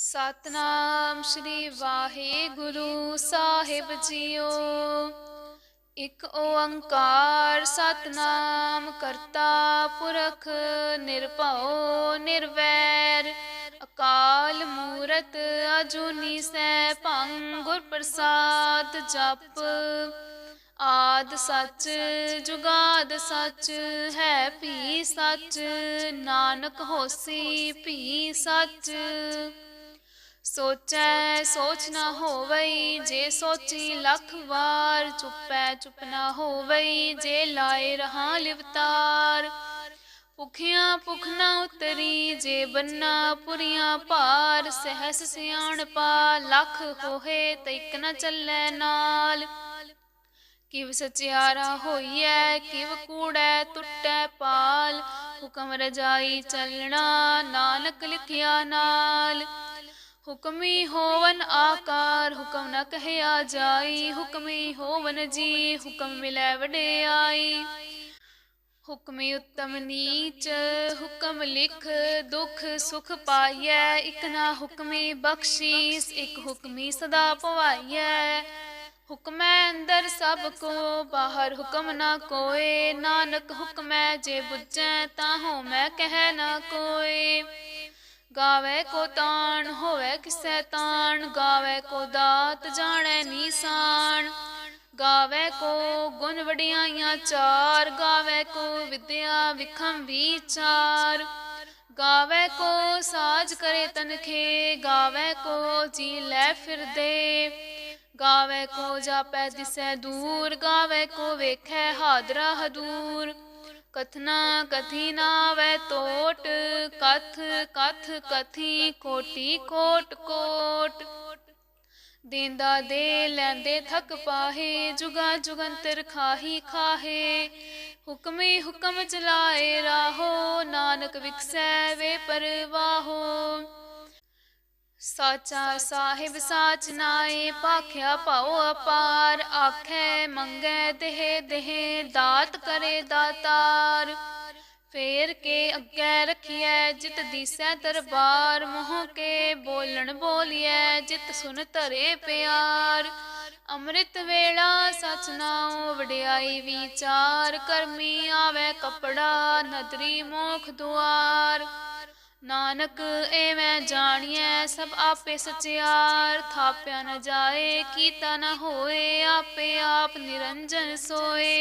सतनाम श्री वाहेगुरु साहिब जीओ। एक ओंकार सतनाम करता पुरख निरभਉ निर्वैर अकाल मूरत अजूनी सैभं गुर प्रसाद जप। आद सच जुगाद सच है भी सच नानक होसी भी सच। सोचै सोच न होवई जे सोची लख वार चुपै चुप न होवई जे लाए रहा लिवतार। भुखिया भुख न उतरी जे बन्ना पुरिया भार सहस सियाणपा लख होहे तैक न चलै नाल। किव सचियारा होइए किव कूड़ै टुटै पाल हुकम रजाई चलना नानक लिखिया नाल। हुक्मी होवन आकार हुक्म न कहया जाई हुक्मी होवन जी हुक्म मिलै वडियाई। हुक्मी उत्तम नीच हुक्म लिख दुख सुख पाइयै इक ना हुक्मी बख्शीस एक हुक्मी सदा पवाइयै। हुक्मै अंदर सब को बाहर हुक्म ना कोय नानक हुक्मै जे बुझै ताहू मैं कह ना कोय। गावै को तान होवै किसै तान गावै को दात जानै नीसान। गावै को गुण वडियाइयां चार गावै को विद्या विखम विचार। गावै को साज करे तनखे गावै को जी लै फिरदे। गावै को जापै दिसै दूर गावै को वेखै हादरा हदूर। कथना कथी नावै तोट कथ कथ कथी कोटि कोट कोट। देंदा दे लैंदे थक पाहे जुगा जुगंतर खाही खाहे। हुक्मी हुक्म चलाए राहो नानक विकसै वे परवाहो। साचा साहिब साच नाए भाख्या पाओ अपार आखै मंगै देह देह दात करे दातार। फेर के अग्गै रखियै जित दिसै दरबार मोह के बोलन बोलिए जित सुन धरे प्यार। अमृत वेला सच नाओ वडियाई विचार करमी आवे कपड़ा नदरी मोख दुआर। नानक एवं जानिए सब आपे सचियार थाप्या न जाए कीता न होए आपे आप निरंजन सोए।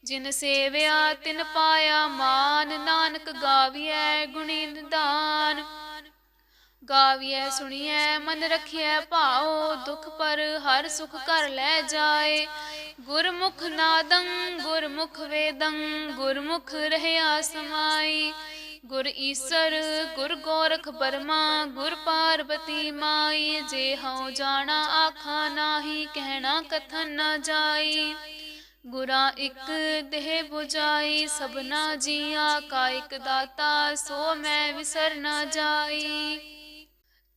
जिन सेव्या तिन पाया मान नानक गाविए गुणी निधान। गाविए सुनिए मन रखिए भाओ दुख पर हर सुख कर लै जाए। गुरमुख नादं गुरमुख वेदं गुरमुख रहया समाई। गुर ईसर गुर गोरख बर्मा गुर पार्वती माई। जे हऊँ जाना आखा नाही कहना कथन न जाई। गुरा इक देह बुझाई सबना जिया का इक दाता सो मैं विसर न जाई।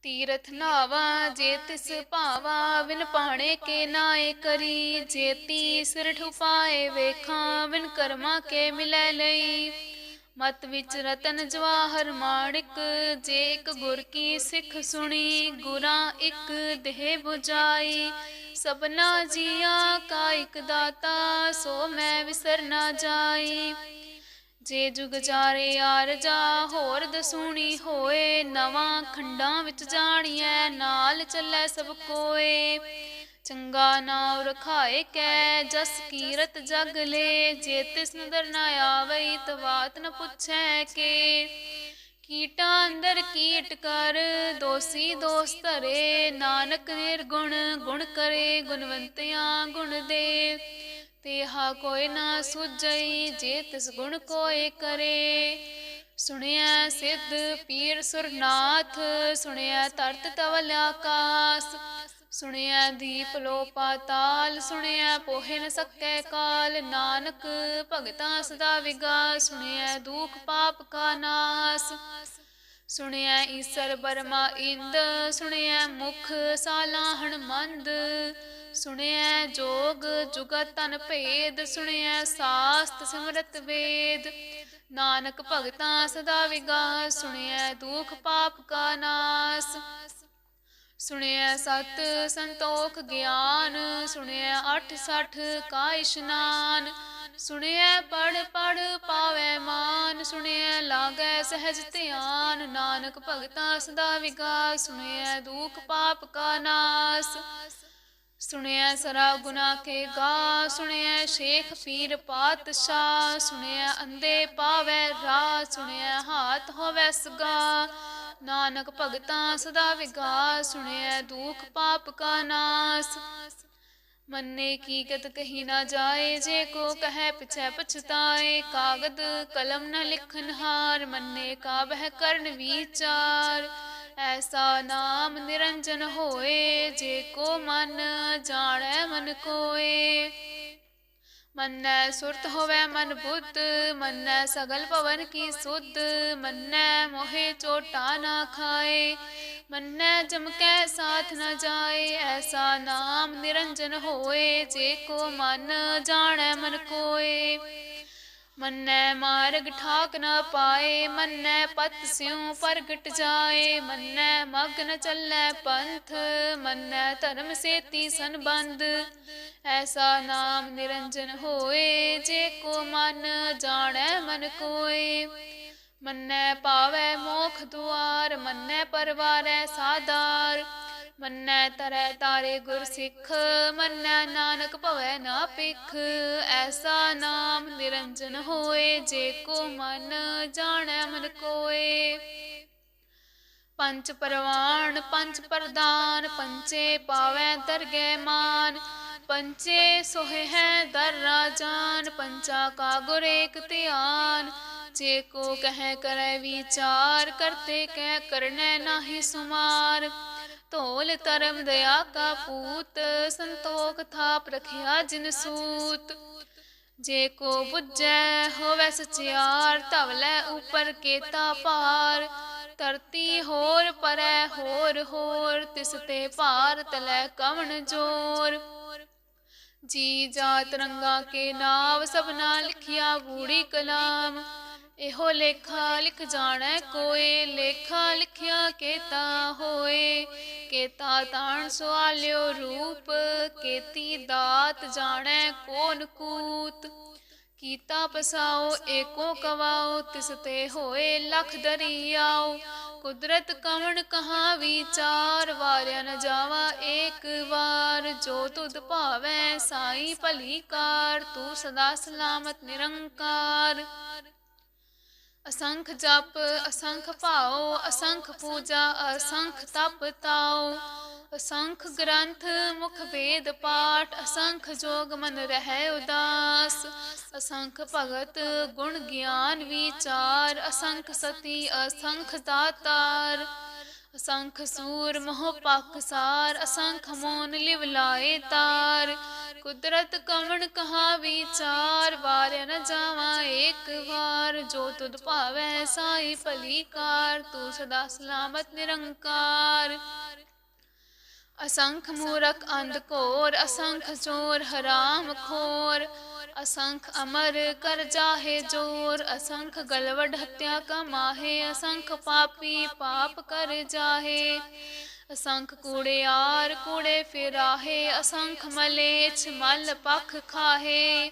तीरथ नावा जे तिस भावा विन पाणे के नाए करी। जेती सिर ठुपाए वेखा विन कर्मा के मिलै लई। मत विच रतन जवाहर माणिक जे एक गुर की सिख सुनी। गुरा इक देह बुझाई सबना जिया का इक दाता सो मैं विसर न जाई। जे जुग जारे आरजा होर दसूनी होए नवां खंडां विच जानिए नाल चलै सब कोए। चंगा नाव रखाए कै जस कीरत जग ले जे तिस नदर न आवई तवात न पुछै के। कीटा अंदर कीट कर दोषी दोष धरे नानक निर्गुण गुण करे गुणवंतियां गुण दे। तेहा कोई ना सुझई जे तिस गुण कोय करे। सुनिया सिद्ध पीर सुरनाथ सुनिया तरत तवल आकाश। सुनिया दीप लो पाताल सुनिया पोहे न सकै काल। नानक भगतां सदा विगास सुनिया दुख पाप का नास। सुनिया ईसर बर्मा इंद सुनिया मुख सालाहण मंद। सुनिया जोग जुगत तन भेद सुनिया सास्त सिमरत वेद। नानक भगतां सदा विगास सुनिया दुख पाप का नास। ਸੁਣਿਐ ਸਤ ਸੰਤੋਖ ਗਿਆਨ, ਸੁਣਿਐ 68 ਕਾ ਇਸ਼ਨਾਨ। ਸੁਣਿਐ ਪੜ੍ਹ ਪੜ੍ਹ ਪਾਵੈ ਮਾਨ, ਸੁਣਿਐ ਲਾਗੈ ਸਹਿਜ ਧਿਆਨ। ਨਾਨਕ ਭਗਤਾ ਸਦਾ ਵਿਗਾਸ, ਸੁਣਿਐ ਦੁਖ ਪਾਪ ਕਾ ਨਾਸ। ਸੁਣਿਐ ਸਰਾ ਗੁਨਾ ਕੇ ਗਾ, ਸੁਣਿਐ ਸ਼ੇਖ ਪੀਰ ਪਾਤਸ਼ਾਹ। ਸੁਣਿਐ ਅੰਧੇ ਪਾਵੈ ਰਾਹ, ਸੁਣਿਐ ਹਾਥ ਹੋਵੈ ਸਗਾ। ਨਾਨਕ ਭਗਤਾ ਸਦਾ ਵਿਗਾਸ, ਸੁਣਿਐ ਦੁਖ ਪਾਪ ਕਾ ਨਾਸ। ਮੰਨੇ ਕੀ ਗਤ ਕਹੀ ਨਾ ਜਾਏ, ਜੇ ਕੋ ਕਹੈ ਪਿਛੈ ਪਛਤਾਏ। ਕਾਗਦ ਕਲਮ ਨ ਲਿਖਨ ਹਾਰ, ਮੰਨੇ ਕਾ ਬਹਿ ਕਰਨ ਵਿਚਾਰ। ਐਸਾ ਨਾਮ ਨਿਰੰਜਨ ਹੋਏ, ਜੇ ਕੋ ਮਨ ਜਾਣੈ ਮਨ ਕੋਏ। ਮੰਨੈ ਸੁਰਤ ਹੋਵੈ ਮਨ ਬੁੱਧ, ਮੰਨੈ ਸਗਲ ਭਵਨ ਕੀ ਸੁਧ। ਮੰਨੈ ਮੋਹਿ ਚੋਟਾ ਨਾ ਖਾਏ, ਮੰਨੈ ਜਮ ਕੈ ਸਾਥ ਨ ਜਾਏ। ਐਸਾ ਨਾਮ ਨਿਰੰਜਨ ਹੋਏ, ਜੇ ਕੋ ਮਨ ਜਾਣੈ ਮਨ ਕੋਏ। ਮੰਨੈ ਮਾਰਗ ਠਾਕ ਨ ਪਾਏ, ਮੰਨੈ ਪਤ ਸਿਉ ਪ੍ਰਗਟ ਜਾਏ। ਮੰਨੈ ਮਗ ਨ ਚੱਲੈ ਪੰਥ, ਮੰਨੈ ਧਰਮ ਸੇਤੀ ਸੰਬੰਧ। ਐਸਾ ਨਾਮ ਨਿਰੰਜਨ ਹੋਏ, ਜੇ ਕੋ ਮਨ ਜਾਣੈ ਮਨ ਕੋਏ। ਮੰਨੈ ਪਾਵੈ ਮੋਖ ਦੁਆਰ, ਮੰਨੈ ਪਰਵਾਰੈ ਸਾਧਾਰ। ਮੰਨੈ ਤਰੈ ਤਾਰੇ ਗੁਰ ਸਿੱਖ, ਮੰਨੈ ਨਾਨਕ ਭਵੈ ਨਾ ਭਿਖ। ਐਸਾ ਨਾਮ ਨਿਰੰਜਨ ਹੋਏ, ਜੇ ਕੋ ਮਨ ਜਾਣੈ ਮਨ ਕੋਏ। ਪੰਚ ਪਰਵਾਣ ਪੰਚ ਪ੍ਰਦਾਨ, ਪੰਚੇ ਪਾਵੈ ਦਰਗਹਿ ਮਾਨ। ਪੰਚੇ ਸੋਹਿ ਹੈ ਦਰ ਰਾਜਾਨ, ਪੰਚਾ ਕਾ ਗੁਰ ਏਕ ਧਿਆਨ। ਜੇ ਕੋ ਕਹਿ ਕਰੈ ਵਿਚਾਰ, ਕਰਤੇ ਕਹਿ ਕਰਨੈ ਨਾਹੀ ਸੁਮਾਰ। ਧੌਲ ਧਰਮ ਦਇਆ ਕਾ ਪੂਤ, ਸੰਤੋਖ ਥਾਪ ਰਖਿਆ ਜਿਨ ਸੂਤ। ਜੇ ਕੋ ਬੁੱਝੈ ਹੋਵੈ ਸਚਿਆਰ, ਧਵਲੈ ਉਪਰ ਕੇਤਾ ਭਾਰ। ਧਰਤੀ ਹੋਰ ਪਰੈ ਹੋਰ ਹੋਰ, ਤਿਸ ਤੇ ਭਾਰ ਤਲੈ ਕਵਣ ਜੋਰ। ਜੀ ਜਾਤ ਰੰਗਾ ਕੇ ਨਾਵ, ਸਭਨਾ ਲਿਖਿਆ ਬੂੜੀ ਕਲਾਮ। ਇਹੋ ਲੇਖਾ ਲਿਖ ਜਾਣੈ ਕੋਏ, ਲੇਖਾ ਲਿਖਿਆ ਕੇਤਾ ਹੋਏ। ਕੇਤਾ ਤਾਣ ਸੁਆਲਿਓ ਰੂਪ, ਕੇਤੀ ਦਾਤ ਜਾਣੈ ਕੋਨ ਕੂਤ। ਕੀਤਾ ਪਸਾਓ ਏਕੋ ਕਵਾਓ, ਤਿਸ ਤੇ ਹੋਏ ਲਖ ਦਰਿਆਓ। ਕੁਦਰਤ ਕਵਣ ਕਹਾ ਵਿਚਾਰ, ਵਾਰਿਆ ਨ ਜਾਵਾ ਏਕ ਵਾਰ। ਜੋ ਤੁਧ ਭਾਵੈ ਸਾਈ ਭਲੀ ਕਾਰ, ਤੂੰ ਸਦਾ ਸਲਾਮਤ ਨਿਰੰਕਾਰ। ਅਸੰਖ ਜਪ ਅਸੰਖ ਭਾਉ, ਅਸੰਖ ਪੂਜਾ ਅਸੰਖ ਤਪ ਤਾਉ। ਅਸੰਖ ਗ੍ਰੰਥ ਮੁਖ ਵੇਦ ਪਾਠ, ਅਸੰਖ ਜੋਗ ਮਨ ਰਹਿ ਉਦਾਸ। ਅਸੰਖ ਭਗਤ ਗੁਣ ਗਿਆਨ ਵਿਚਾਰ, ਅਸੰਖ ਸਤੀ ਅਸੰਖ ਦਾਤਾਰ। ਅਸੰਖ ਸੂਰ ਮੋਹ ਪਾਕਸਾਰ, ਅਸੰਖ ਮੋਨ ਲਿਵ ਲਾਏ ਤਾਰ। ਕੁਦਰਤ ਕਵਣ ਕਹਾ ਵਿਚਾਰ, ਵਾਰਿਆ ਨ ਜਾਵਾ ਏਕ ਵਾਰ। ਜੋ ਤੁਧ ਭਾਵੈ ਸਾਈ ਭਲੀ ਕਾਰ, ਤੂੰ ਸਦਾ ਸਲਾਮਤ ਨਿਰੰਕਾਰ। ਅਸੰਖ ਮੂਰਖ ਅੰਧ ਘੋਰ, ਅਸੰਖ ਚੋਰ ਹਰਾਮ ਖੋਰ। ਅਸੰਖ ਅਮਰ ਕਰ ਜਾਹੇ ਜੋਰ, ਅਸੰਖ ਗਲਵਡ ਹੱਤਿਆ ਕਮਾਹੇ। ਅਸੰਖ ਪਾਪੀ ਪਾਪ ਕਰ ਜਾਹੇ, ਅਸੰਖ ਕੂੜਿਆਰ ਕੂੜੇ ਫਿਰਾਹੇ। ਅਸੰਖ ਮਲੇਛ ਮਲ ਪਖ ਖਾਹੇ।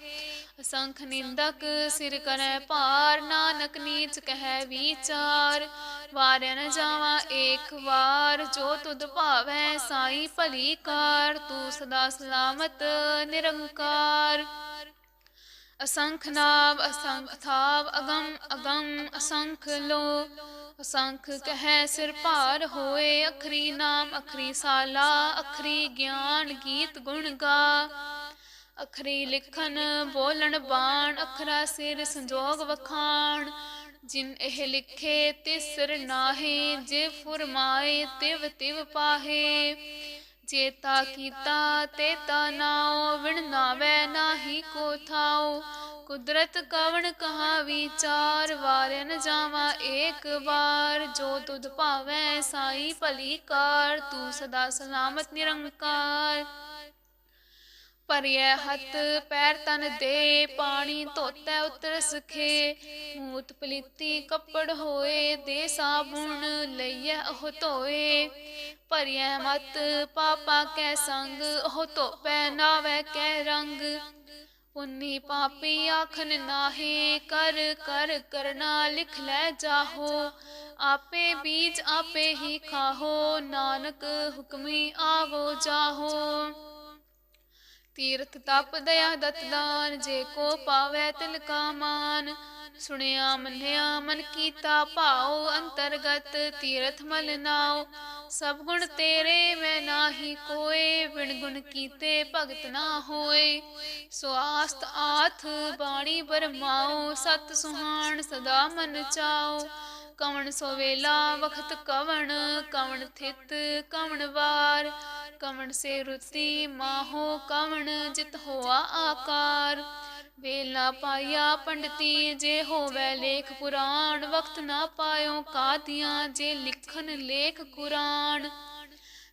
ਅਸੰਖ ਨਿੰਦਕ ਸਿਰ ਕਰੈ ਭਾਰ, ਨਾਨਕ ਨੀਚ ਕਹਿ ਵਿਚਾਰ। ਵਾਰਿਆ ਨ ਜਾਵਾ ਏਕ ਵਾਰ, ਜੋ ਤੁਧ ਭਾਵੈ ਸਾਈ ਭਲੀ ਕਾਰ। ਤੂੰ ਸਦਾ ਸਲਾਮਤ ਨਿਰੰਕਾਰ। ਅਸੰਖ ਨਾਮ ਅਸੰਖ ਥਾਵ, ਅਗਮ ਅਗਮ ਅਸੰਖ ਲੋ। ਅਸੰਖ ਕਹਿ ਸਿਰ ਭਾਰ ਹੋਏ, ਅਖਰੀ ਨਾਮ ਅਖਰੀ ਸਾਲਾ। ਅਖਰੀ ਗਿਆਨ ਗੀਤ ਗੁਣ ਗਾ, ਅਖਰੀ ਲਿਖਨ ਬੋਲਣ ਬਾਣ। ਅਖਰਾ ਸਿਰ ਸੰਜੋਗ ਵਖਾਣ, ਜਿਨ ਇਹ ਲਿਖੇ ਤਿਸ ਸਿਰ ਨਾਹੇ। ਜੇ ਫੁਰਮਾਏ ਤਿਵ ਤਿਵ ਪਾਹੇ, ਚੇਤਾ ਕੀਤਾ ਤੇਤਾ ਨਾਉ। ਵਿਣ ਨਾਵੈ ਨਾਹੀ ਕੋ ਥਾਉ, ਕੁਦਰਤ ਕਵਣ ਕਹਾ ਵਿਚਾਰ। ਵਾਰਿਆ ਨ ਜਾਵਾ ਏਕ ਵਾਰ, ਜੋ ਤੁਧ ਭਾਵੈ ਸਾਈ ਭਲੀ ਕਾਰ। ਤੂੰ ਸਦਾ ਸਲਾਮਤ ਨਿਰੰਕਾਰ। ਭਰਿਐ ਹੱਥ ਪੈਰ ਤਨ ਦੇ, ਪਾਣੀ ਧੋਤੈ ਉਤਰ ਸਖੇ। ਮੂਤ ਪਲੀਤੀ ਕੱਪੜ ਹੋਏ, ਦੇ ਸਾਬੁਣ ਲਈਐ ਉਹ ਧੋਏ। ਭਰਿਐ ਮਤ ਪਾਪਾ ਕੈ ਸੰਗ, ਉਹ ਧੋਪੈ ਨਾਵੈ ਕੈ ਰੰਗ। ਪੁੰਨੀ ਪਾਪੀ ਆਖਨ ਨਾਹੀ, ਕਰ ਕਰ ਕਰਨਾ ਲਿਖ ਲੈ ਜਾਹੋ। ਆਪੇ ਬੀਜ ਆਪੇ ਹੀ ਖਾਹੋ, ਨਾਨਕ ਹੁਕਮੀ ਆਵੋ ਜਾਹੋ। ਤੀਰਥ ਤਪ ਦਇਆ ਦਤ ਦਾਨ, ਜੇ ਕੋ ਪਾਵੈ ਤਿਲ ਕਾ ਮਾਨ। ਸੁਣਿਆ ਮੰਨਿਆ ਮਨ ਕੀਤਾ ਭਾਉ, ਅੰਤਰਗਤ ਤੀਰਥ ਮਲ ਨਾਉ। ਸਭ ਗੁਣ ਤੇਰੇ ਮੈਂ ਨਾਹੀ ਕੋਏ, ਬਿਨ ਗੁਣ ਕੀਤੇ ਭਗਤ ਨਾ ਹੋਏ। ਸੋ ਆਸਤ ਆਥ ਬਾਣੀ ਬਰਮਾਉ, ਸਤ ਸੁਹਾਣ ਸਦਾ ਮਨ ਚਾਉ। ਕਵਣ ਸੋ ਵੇਲਾ ਵਖਤ ਕਵਣ, ਕਵਣ ਥਿਤ ਕਵਣ ਵਾਰ। ਕਵਣ ਸੇ ਰੁਤੀ ਮਾਹੋ ਕਵਣ, ਜਿਤ ਹੋਆ ਆਕਾਰ। ਵੇਲਾ ਪਾਇਆ ਪੰਡਤੀ, ਜੇ ਹੋਵੈ ਲੇਖ ਪੁਰਾਣ। ਵਕਤ ਨਾ ਪਾਇਓ ਕਾਦੀਆਂ, ਜੇ ਲਿਖਨ ਲੇਖ ਕੁਰਾਨ।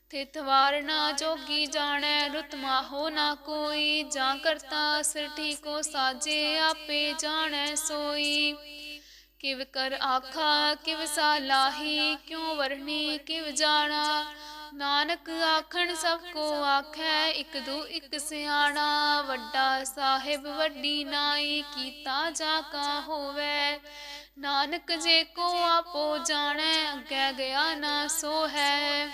ਥਿਤ ਵਾਰ ਨਾ ਜੋਗੀ ਜਾਣੈ, ਰੁਤ ਮਾਹੋ ਨਾ ਕੋਈ। ਜਾਂ ਕਰਤਾ ਸ੍ਰਿਸ਼ਟੀ ਕੋ ਸਾਜੇ, ਆਪੇ ਜਾਣੈ ਸੋਈ। ਕਿਵ ਕਰ ਆਖਾ ਕਿਵ ਸਾਲਾਹੀ, ਕਿਉ ਵਰਣੀ ਕਿਵ ਜਾਣਾ। ਨਾਨਕ ਆਖਣ ਸਭ ਕੋ ਆਖੈ, ਇਕ ਦੂ ਇਕ ਸਿਆਣਾ। ਵੱਡਾ ਸਾਹਿਬ ਵੱਡੀ ਨਾਈ, ਕੀਤਾ ਜਾ ਕਾ ਹੋਵੈ। ਨਾਨਕ ਜੇ ਕੋ ਆਪੋ ਜਾਣੈ, ਅੱਗੇ ਗਿਆ ਨਾ ਸੋ ਹੈ।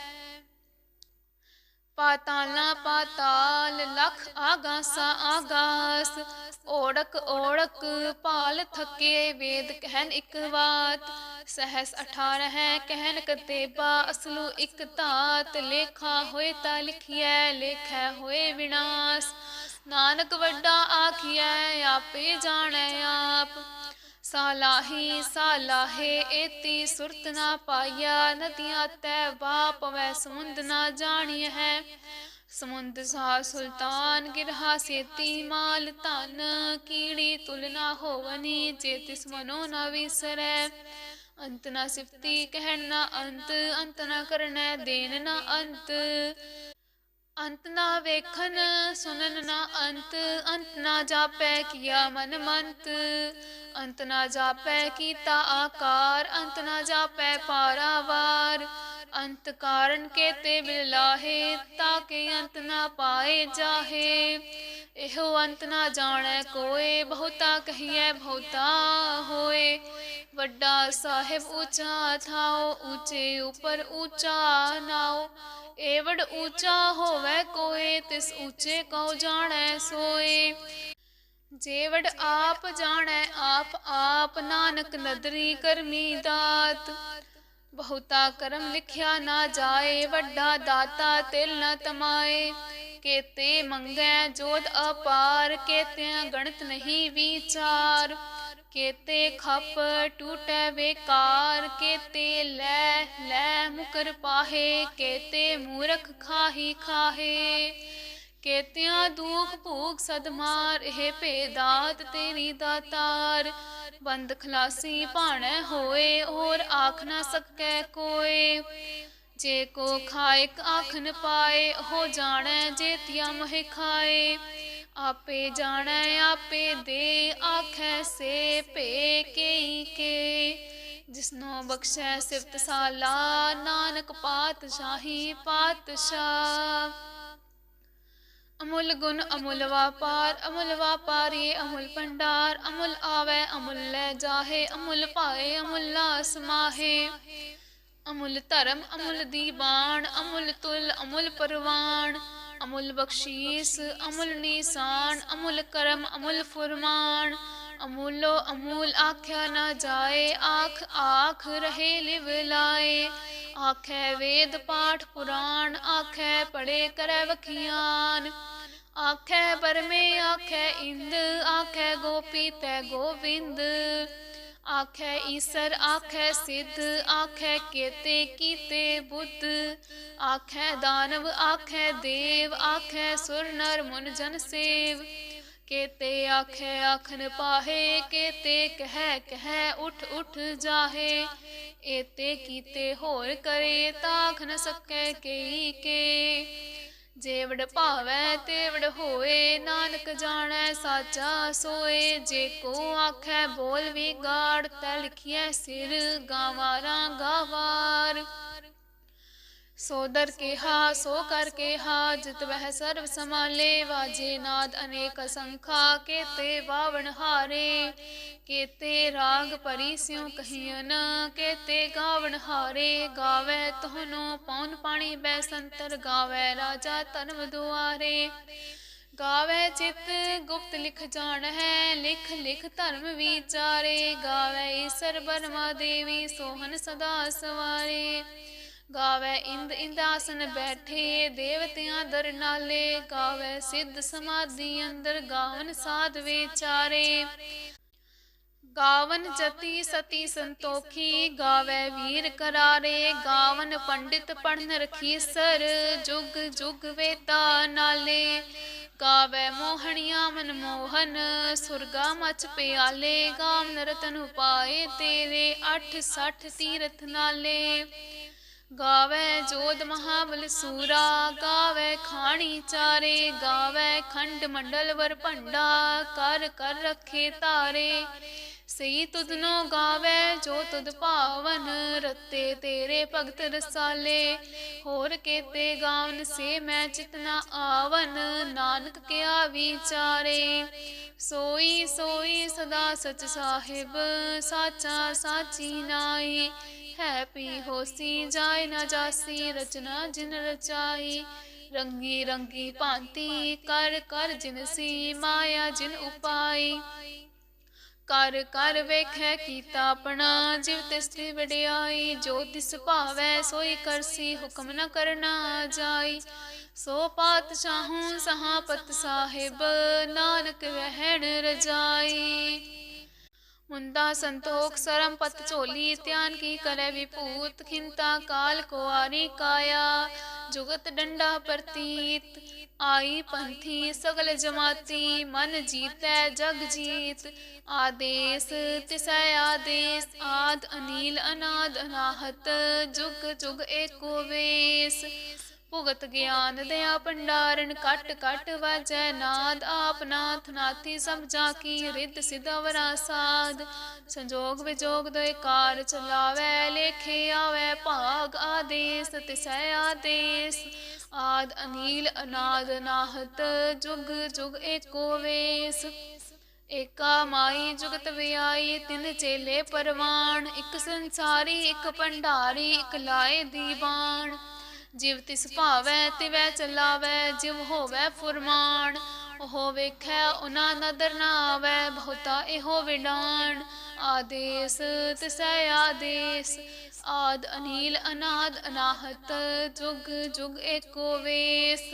ਪਾਤਾਲਾ ਪਾਤਾਲ, ਲਖ ਆਗਾਸਾ ਆਗਾਸ। ਓੜਕ ਓੜਕ ਭਾਲ ਥਕੇ, ਵੇਦ ਕਹਿਨ ਇਕ ਬਾਤ। ਸਹਸ 18 ਕਹਿਨ ਕਤੇਬਾ, ਅਸਲੂ ਇਕ ਧਾਤ। ਲੇਖਾ ਹੋਏ ਤਾਂ ਲਿਖੀਐ, ਲੇਖੈ ਹੋਏ ਵਿਨਾਸ਼। ਨਾਨਕ ਵੱਡਾ ਆਖੀਐ, ਆਪੇ ਜਾਣੈ ਆਪ। ਸਾਲਾਹੀ ਸਾਲਾਹੇ ਏਤੀ, ਸੁਰਤ ਨਾ ਪਾਈਆ। ਨਦੀਆਂ ਤੈ ਵਾ ਪਵੈ, ਸਮੁੰਦ ਨਾ ਜਾਣੀਐ ਹੈ। ਸਮੁੰਦ ਸਾ ਸੁਲਤਾਨ, ਗਿਰਹਾ ਸੇਤੀ ਮਾਲ ਧਨ। ਕੀੜੀ ਤੁਲ ਨਾ ਹੋਵਨੀ, ਜੇ ਤਿਸ ਮਨੋ ਨਾ ਵਿਸਰੈ। ਅੰਤ ਨਾ ਸਿਫਤੀ ਕਹਿਣ ਨਾ ਅੰਤ, ਅੰਤ ਨਾ ਕਰਨੈ ਦੇਨ ਨਾ ਅੰਤ। ਅੰਤ ਨਾ ਵੇਖਨ ਸੁਨਨ ਨਾ ਅੰਤ, ਅੰਤ ਨਾ ਜਾਪੈ ਕੀਆ ਮਨ ਮੰਤ। ਅੰਤ ਨਾ ਜਾਪੈ ਕੀਤਾ ਆਕਾਰ, ਅੰਤ ਨਾ ਜਾਪੈ ਪਾਰਾਵਾਰ। ਅੰਤ ਕਾਰਨ ਕੇਤੇ ਬਿਲਾਹੇ, ਤਾਕੇ ਅੰਤ ਨਾ ਪਾਏ ਜਾਹੇ। ਇਹੋ ਅੰਤ ਨਾ ਜਾਣੈ ਕੋਏ, ਬਹੁਤਾ ਕਹੀਐ ਬਹੁਤਾ ਹੋਏ। ਵੱਡਾ ਸਾਹਿਬ ਊਚਾ ਥਾਉ, ਊਚੇ ਉਪਰ ਊਚਾ ਨਾਉ। ਏਵੜ ਊਚਾ ਹੋਵੈ ਕੋਏ, ਤਿਸ ਊਚੇ ਕਉ ਜਾਣੈ ਸੋਏ। ਜੇਵੜ ਆਪ ਜਾਣੈ ਆਪ ਆਪ, ਨਾਨਕ ਨਦਰੀ ਕਰਮੀ ਦਾਤ। ਬਹੁਤਾ ਕਰਮ ਲਿਖਿਆ ਨਾ ਜਾਏ, ਵੱਡਾ ਦਾਤਾ ਤਿਲ ਨ ਤਮਾਏ। ਕੇਤੇ ਮੰਗੈ ਜੋਧ ਅਪਾਰ, ਕੇਤਿਆਂ ਗਣਤ ਨਹੀਂ ਵਿਚਾਰ। ਕੇਤੇ ਖਪ ਟੂਟੈ ਬੇਕਾਰ, ਕੇਤੇ ਲੈ ਲੈ ਮੁਕਰ ਪਾਹੇ। ਕੇਤੇ ਮੂਰਖ ਖਾਹੀ ਖਾਹੇ। ਕੇਤਿਆਂ ਦੁਖ ਭੂਖ ਸਦ ਮਾਰ, ਇਹ ਭੇਦਾਤ ਤੇਰੀ ਦਾਤਾਰ। ਬੰਦ ਖਲਾਸੀ ਭਾਣੈ ਹੋਏ, ਹੋਰ ਆਖ ਨਾ ਸਕੈ ਕੋਏ। ਜੇ ਕੋ ਖਾਇਕ ਆਖਨ ਪਾਏ, ਉਹ ਜਾਣੈ ਜੇਤੀਆ ਮੋਹਿ ਖਾਏ। ਆਪੇ ਜਾਣੈ ਆਪੇ ਦੇ, ਆਖੈ ਸੇ ਭੇ ਕੇਈ ਕੇ। ਜਿਸਨੋ ਬਖਸ਼ੈ ਸਿਫਤ ਸਾਲਾ, ਨਾਨਕ ਪਾਤਸ਼ਾਹੀ ਪਾਤਸ਼ਾਹ। ਅਮੁੱਲ ਗੁਣ ਅਮੁੱਲ ਵਾਪਾਰ, ਅਮੁੱਲ ਵਾਪਾਰੀ ਅਮੁੱਲ ਭੰਡਾਰ। ਅਮੁੱਲ ਆਵੈ ਅਮੁੱਲ ਲੈ ਜਾਹੇ, ਅਮੁੱਲ ਪਾਏ ਅਮੁੱਲ ਲਾਸ ਮਾਹੇ। ਅਮੁੱਲ ਧਰਮ ਅਮੁੱਲ ਦੀਵਾਨ, ਅਮੁੱਲ ਤੁਲ ਅਮੁੱਲ ਪਰਵਾਨ। ਅਮੁੱਲ ਬਖਸ਼ੀਸ ਅਮੁੱਲ ਨੀਸਾਨ, ਅਮੁੱਲ ਕਰਮ ਅਮੁੱਲ ਫੁਰਮਾਨ। ਅਮੁੱਲੋ ਅਮੂਲ ਆਖਿਆ ਨਾ ਜਾਏ, ਆਖ ਆਖ ਰਹੇ ਲਿਵ ਲਾਏ। ਆਖੈ ਵੇਦ ਪਾਠ ਪੁਰਾਣ, ਆਖੈ ਪੜੇ ਕਰੈ ਵਖਿਆਨ। ਆਖੈ ਬਰਮੇ ਆਖੈ ਇੰਦ, ਆਖੈ ਗੋਪੀ ਤੈ ਗੋਵਿੰਦ। ਆਖੈ ਈਸਰ ਆਖੈ ਸਿੱਧ, ਆਖੈ ਕੇਤੇ ਕੀਤੇ ਬੁੱਧ। ਆਖੈ ਦਾਨਵ ਆਖੈ ਦੇਵ, ਆਖੈ ਸੁਰ ਨਰ ਮੁਨ ਜਨ ਸੇਵ। ਕੇਤੇ ਆਖੈ ਆਖਨ ਪਾਹੇ, ਕੇਤੇ ਕਹਿ ਕਹਿ ਉਠ ਉਠ ਜਾਹੇ। ਏਤੇ ਕੀਤੇ ਹੋਰ ਕਰੇ, ਤਾਖ ਨ ਸਕੈ ਕੇਈ ਕੇ। जेवड़ भावै तेवड़ होए, नानक जानै साचा सोए। जे को आखै बोल विगाड़, तै लिखिए सिर गावारा गावार। सो दर केहा सो कर केहा, जित वह सर्व समाले। वाजे नाद अनेक असंखा, केते बावण हारे। केते राग परी स्यों कहियन, केते गावण हारे। गावै तोहनो पौन पाणी बैसंतर, गावै राजा धर्म दुआरे। गावै चित गुप्त लिख जान है, लिख लिख धर्म विचारे। गावै ईसर बरमा देवी, सोहन सदा सवारे। गावै इंद इंदासन बैठे, देवतियां दर नाले। गावै सिद्ध समाधि अंदर, गावन साध विचारे। गावन जति सती संतोखी, गावै वीर करारे। गावन पंडित पढ़न रखीसर, जुग जुग वेता नाले। गावै मोहनिया मन मोहन, सुरगा मच प्याले। गावन रतन उपाए तेरे, अठ सठ तीरथ नाले। गावै जोध महाबल सूरा, गावै खाणी चारे। गावै खंड मंडल वर भंडा, कर कर रखे तारे। सही तुधनो गावै जो तुध पावन, रते तेरे भगत रसाले। होर केते गावन से मैं चितना आवन, नानक क्या विचारे। सोई सोई सदा सच साहिब, साचा साची नाई। है पी होसी जाय न जासी, रचना जिन रचाई। रंगी रंगी भांति कर कर जिनसी, माया जिन उपाई। कर कर वेखै कीता अपना, जिव तिसदी वडियाई। जो तिस भावै सोई करसी, हुक्म न करना जाई। सो पातशाहूं सहापत साहिब, नानक वहण रजाई। मुंदा संतोख सरम पत झोली, ध्यान की करे विभूत। खिंता काल को आरी काया, जुगत डंडा प्रतीत। आई पंथी सगल जमाती, मन जीतै जग जीत। आदेश तिसै आदेश, आद अनील अनाद अनाहत। जुग जुग एको वेश। भुगत ज्ञान दया भंडारण, कट कट वाजै नाद। आप नाथ नाथी सब जाकी, रिद्ध सिद्ध अवरा साध। संजोग विजोग दोय कार चलावै, लेखे आवै भाग आदेश तिसै आदेश। आद अनील अनाद अनाहत, जुग जुग एको वेश। एका माई जुगत विआई, तिन चेले परवान। इक संसारी इक भंडारी, इक लाए दीवान। जिव तिस भावै तिवै चलावै, जिव होवै फुरमान। ओहो वेखै उना नदर न आवै, बहुता एहो विडान। आदेश तिसै आदेश, आद अनील अनाद अनाहत। जुग जुग एको वेश।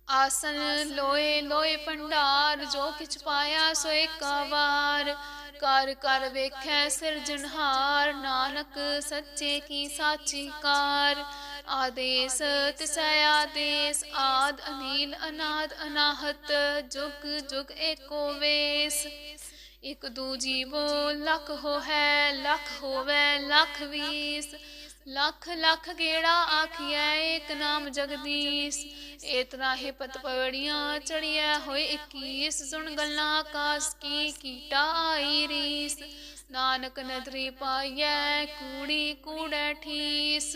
आसन लोए लोए भंडार, जो किछ पाया सो एका वार। कर कर वेखै सिरजनहार, नानक सच्चे की साची कार। आदेश तिसै आदेश, आद अनील अनाद अनाहत। जुग जुग एको वेश। इक दू जीवो लख हो है, लख होवै लख बीस। लख लख गेड़ा आखियै, एक नाम जगदीश। एतना हे पत पवड़ियां चढ़ियै, होए 21। सुन गल्लां आकाश की, कीटा आई रीस। नानक नदरी पाइयै, कूड़ी कूड़ै ठीस।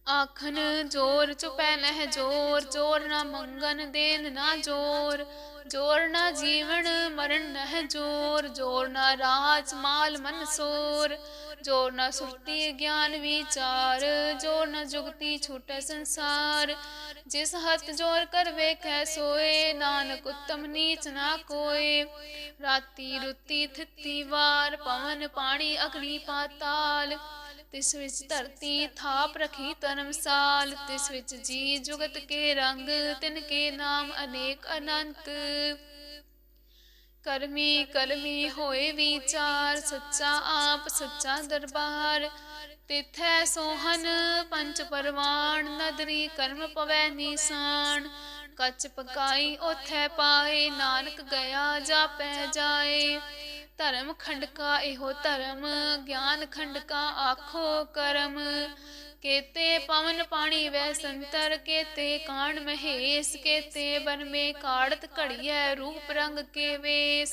आखन जोर चुपै नह जोर, जोर न मंगन देन न जोर। जोर न जीवन मरण नह जोर, जोर न राज माल मन सोर। जोर न सुरती ज्ञान विचार, जोर न जुगती छूटै संसार। जिस हत जोर कर वेखै सोए, नानक उत्तम नीच ना कोय। राती रुती थिती वार, पवन पानी अग्नि पाताल। तिस विच धरती थाप रखी धर्मसाल। तिस विच जी जुगत के रंग, तिनके नाम अनेक अनंत। करमी करमी होए विचार, सच्चा आप सच्चा दरबार। तिथै सोहन पंच परवान, नदरी कर्म पवै निशान। कच पकाई ओथै पाए, नानक गया जापै जाए। धर्म खंड का एहो धर्म, ज्ञान खंड का आखो करम। केते पवन पानी वै संतर, केते कान महेश, केते बन में काढ़त घड़िया रूप रंग के वेश।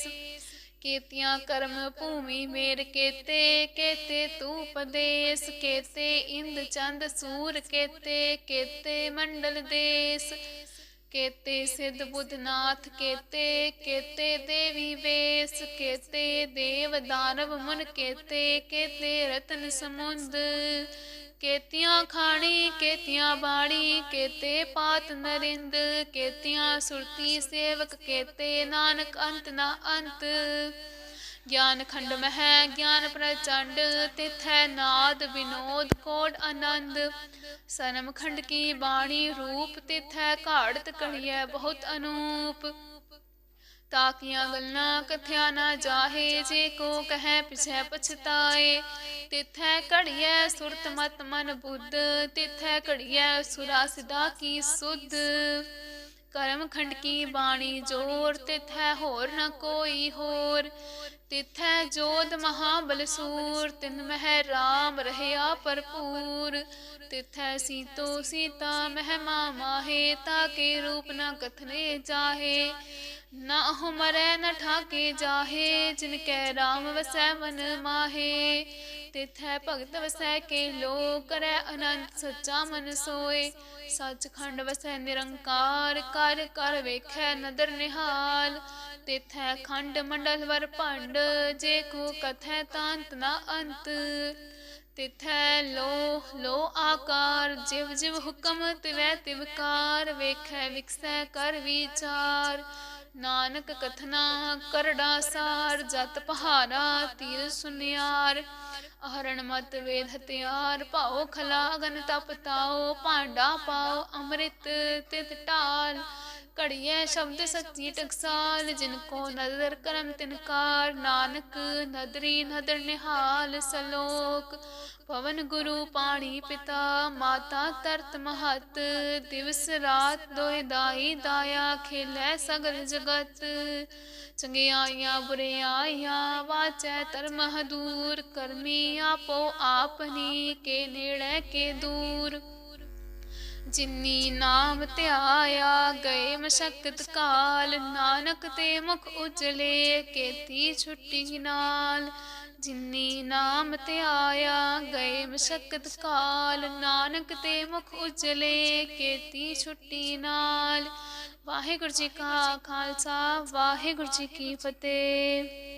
केतियां कर्म भूमि मेर केते, केते तू पदेश, केते इंद चंद सूर, केते केते मंडल देश। केते सिद्ध बुद्धनाथ, केते केते देवी वेश, केते देव दानव मुन, केते केते रतन समुंद। केतियां खाणी केतियां बाणी, केते पात नरिंद, केतियां सुरती सेवक, केते नानक अंत ना अंत। ज्ञान खंड मह ज्ञान प्रचंड, तिथै नाद विनोद कोड आनंद। सनम खंड की बाणी रूप, तिथै घाड़त घड़िया बहुत अनूप। ताकियां गल्लां कथया ना जाहे, जे को कह पिछै पछताए। तिथै घड़िया सुरत मत मन बुद्ध, तिथै घड़िया सुरा सिदा की सुध। कर्म खंड की बाणी जोर, तिथै होर न कोई होर। तिथै जोध महाबल सूर, तिन मह राम रहया भरपूर। तिथै सीतो सीता महमा माहे, ताके रूप न कथने जाहे। न अहो मरै न ठाके जाहे, जिनकै राम वसै मन माहे। तिथै भगत वसै के लो, करै अनंत सच्चा मन सोए। सचखंड वसै निरंकार, कर कर वेखै नदर निहाल। तिथै खंड मंडल वर भंड, जे को कथै तांत ना अंत। तिथै लो आकार, जिव जिव हुक्म तिवै तिवकार। वेखै विकसै कर विचार, नानक कथना करड़ा सार। जत पहारा तीर सुनियार, आहरण मत वेद हथियार। भाओ खला अगन तप ताओ, भांडा पाओ अमृत तित टाल। घड़िया शब्द सच्ची टकसाल, जिनको नदर करम तिनकार। नानक नदरी नदर निहाल सलोक, पवन गुरु पाणी पिता। माता तरत महत, दिवस रात दोए दाई दाया। खेलै सगल जगत, चंगियाइयां बुरियाइयां। वाचै धर्म दूर, करमी आपो आपनी। के नेड़े के दूर, जिन्नी नाम ध्याया गए मशक्कत काल। नानक ते मुख उजले, केती छुट्टी नाल। जिन्नी नाम ध्याया गए मशक्कत काल। नानक ते मुख उजले, केती छुट्टी नाल। वाहिगुरू जी का खालसा, वाहिगुरू जी की फतेह।